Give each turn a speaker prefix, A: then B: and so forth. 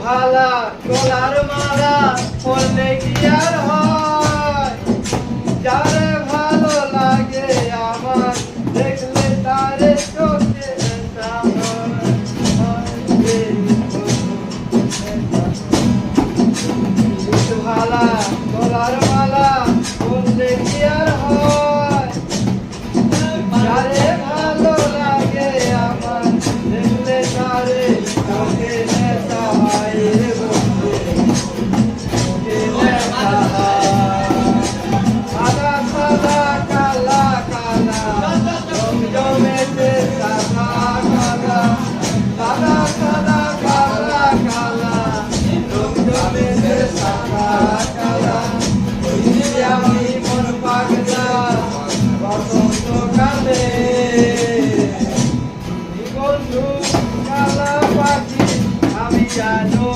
A: ভালা গলার মালা পরলে কি আর হয়? যারে ভালো লাগে আমার দেখলে তারে চোখে নেশা হয়। ভালা গলার মালা পরলে কি আর হয়? যারে ভালো লাগে আমার দেখলে তারে চোখে নেশা হয় রে বন্ধু, চোখে নেশা হয়। সাদা সাদা কালা কালা রং জমেছে সাদা কালা, সাদা সাদা কালা কালা রং জমেছে সাদা কালা। আমি মন পাগলা বসন্তকালে, বন্ধু কালা পাখি আমি জানো